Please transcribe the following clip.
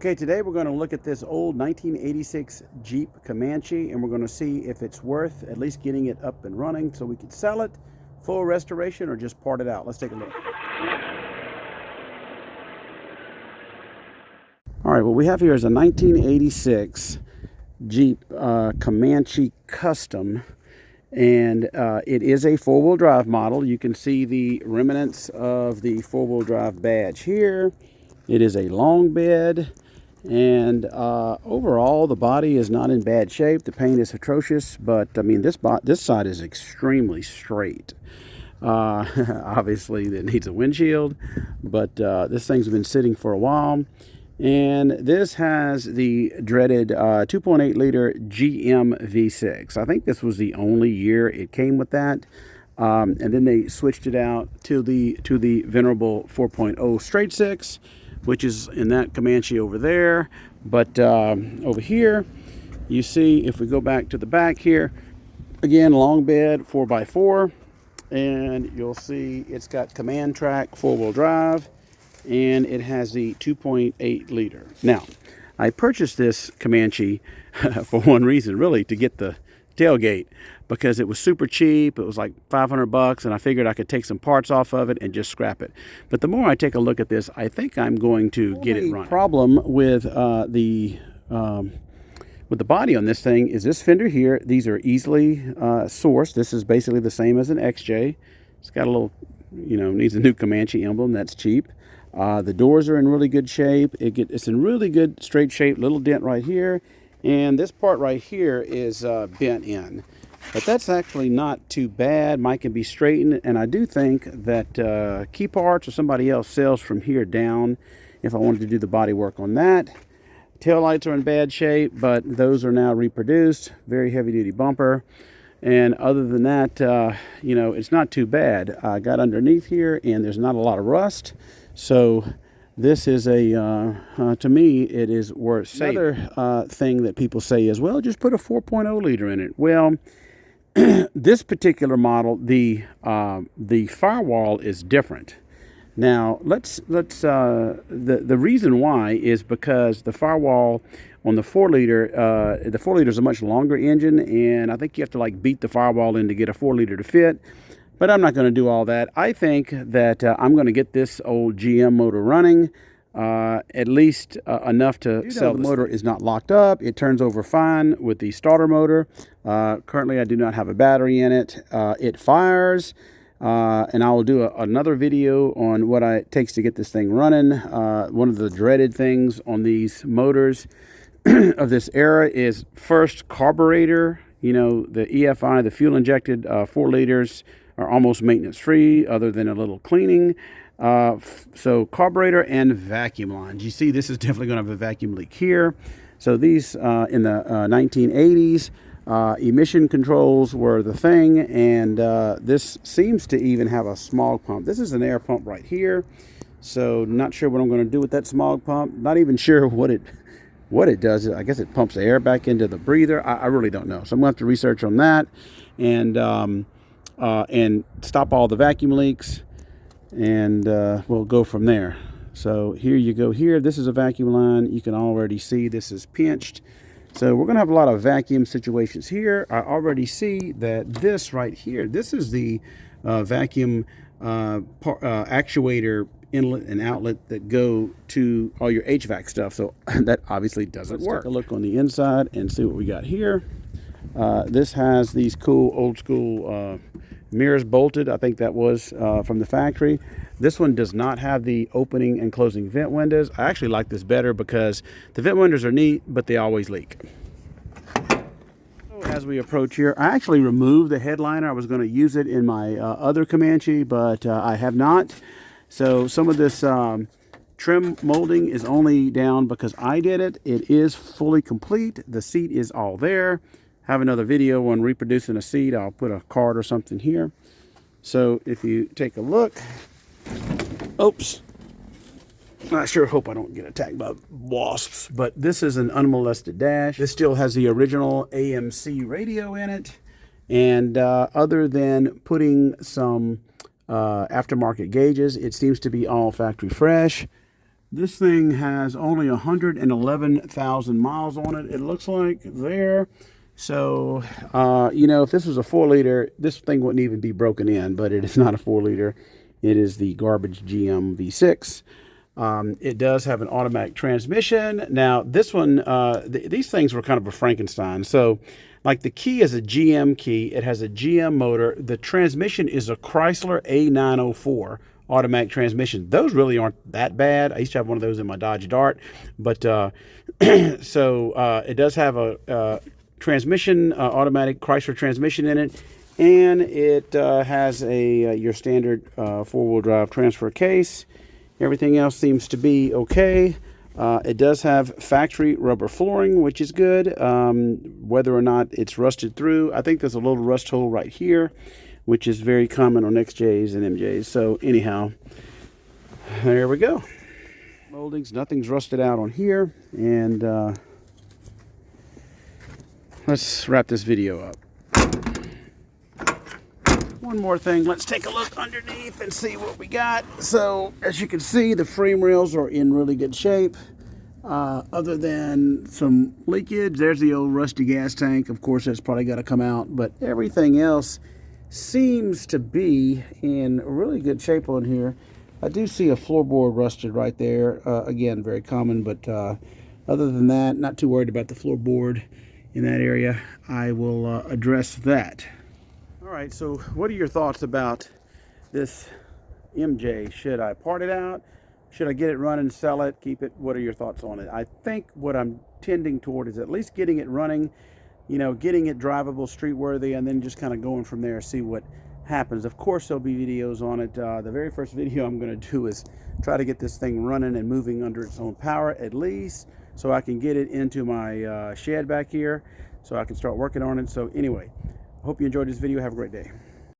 Okay, today we're going to look at this old 1986 Jeep Comanche, and we're going to see if it's worth at least getting it up and running so we could sell it, full restoration, or just part it out. Let's take a look. All right, what we have here is a 1986 Jeep Comanche Custom, and it is a four-wheel drive model. You can see the remnants of the four-wheel drive badge here. It is a long bed, and overall the body is not in bad shape. The paint is atrocious, but I mean this side is extremely straight. Obviously it needs a windshield, but this thing's been sitting for a while. And this has the dreaded 2.8 liter GM V6. I think this was the only year it came with that. And then they switched it out to the venerable 4.0 straight six, which is in that Comanche over there. But over here, you see, if we go back to the back here, again, long bed, 4x4. And you'll see it's got command track, four-wheel drive, and it has the 2.8 liter. Now, I purchased this Comanche for one reason, really, to get the tailgate, because it was super cheap. It was like $500, and I figured I could take some parts off of it and just scrap it. But the more I take a look at this, I think I'm going to get it running. The problem with the body on this thing is this fender here. These are easily sourced. This is basically the same as an XJ. It's got a little, needs a new Comanche emblem. That's cheap. The doors are in really good shape. It's in really good straight shape. Little dent right here, and this part right here is bent in, but that's actually not too bad. Mine can be straightened, and I do think that Key Parts or somebody else sells from here down if I wanted to do the body work on that. Tail lights are in bad shape, but those are now reproduced. Very heavy duty bumper. And other than that, it's not too bad. I got underneath here, and there's not a lot of rust. So this is to me, it is worth saving. Another thing that people say is, well, just put a 4.0 liter in it. Well, this particular model, the firewall is different. Now, the reason why is because the firewall on the 4 liter, the 4 liter is a much longer engine, and I think you have to beat the firewall in to get a 4 liter to fit. But I'm not going to do all that. I think that I'm going to get this old GM motor running, at least enough to sell. The motor is not locked up. It turns over fine with the starter motor. Currently, I do not have a battery in it. It fires, and I will do another video on what it takes to get this thing running. One of the dreaded things on these motors of this era is first carburetor. The EFI, the fuel-injected 4 liters, are almost maintenance free other than a little cleaning. So carburetor and vacuum lines. You see, this is definitely going to have a vacuum leak here. So these in the 1980s, emission controls were the thing, and this seems to even have a smog pump. This is an air pump right here. So not sure what I'm going to do with that smog pump. Not even sure what it does. I guess it pumps air back into the breather. I really don't know. So I'm going to have to research on that, and stop all the vacuum leaks, and we'll go from there. So here you go here. This is a vacuum line. You can already see this is pinched. So we're going to have a lot of vacuum situations here. I already see that this right here, this is the vacuum actuator inlet and outlet that go to all your HVAC stuff. So that obviously doesn't work. Let's take a look on the inside and see what we got here. This has these cool old school mirrors bolted. I think that was from the factory. This one does not have the opening and closing vent windows. I actually like this better because the vent windows are neat, but they always leak. As we approach here, I actually removed the headliner. I was going to use it in my other Comanche, but I have not. So some of this trim molding is only down because I did it. It is fully complete. The seat is all there. Have another video on reproducing a seat. I'll put a card or something here. So if you take a look, oops, I sure hope I don't get attacked by wasps, but this is an unmolested dash. This still has the original AMC radio in it, and other than putting some aftermarket gauges, it seems to be all factory fresh. This thing has only 111,000 miles on it, it looks like there. So, you know, if this was a 4-liter, this thing wouldn't even be broken in, but it is not a 4-liter. It is the garbage GM V6. It does have an automatic transmission. Now, this one, these things were kind of a Frankenstein. So, like the key is a GM key. It has a GM motor. The transmission is a Chrysler A904 automatic transmission. Those really aren't that bad. I used to have one of those in my Dodge Dart. But it does have a transmission, automatic Chrysler transmission in it. And it has a your standard 4-wheel drive transfer case. Everything else seems to be okay. It does have factory rubber flooring, which is good. Whether or not it's rusted through, I think there's a little rust hole right here, which is very common on XJs and MJs. So anyhow, there we go. Moldings, nothing's rusted out on here. And let's wrap this video up. One more thing, let's take a look underneath and see what we got. So as you can see, the frame rails are in really good shape. Other than some leakage, there's the old rusty gas tank. Of course, that's probably got to come out, but everything else seems to be in really good shape on here. I do see a floorboard rusted right there. Again, very common, but other than that, not too worried about the floorboard in that area. I will address that. All right, so what are your thoughts about this MJ? Should I part it out? Should I get it running, sell it, keep it? What are your thoughts on it? I think what I'm tending toward is at least getting it running, you know, getting it drivable, street worthy, and then just kind of going from there, see what happens. Of course, there'll be videos on it. The very first video I'm going to do is try to get this thing running and moving under its own power, at least, so I can get it into my shed back here, so I can start working on it. So anyway, I hope you enjoyed this video. Have a great day.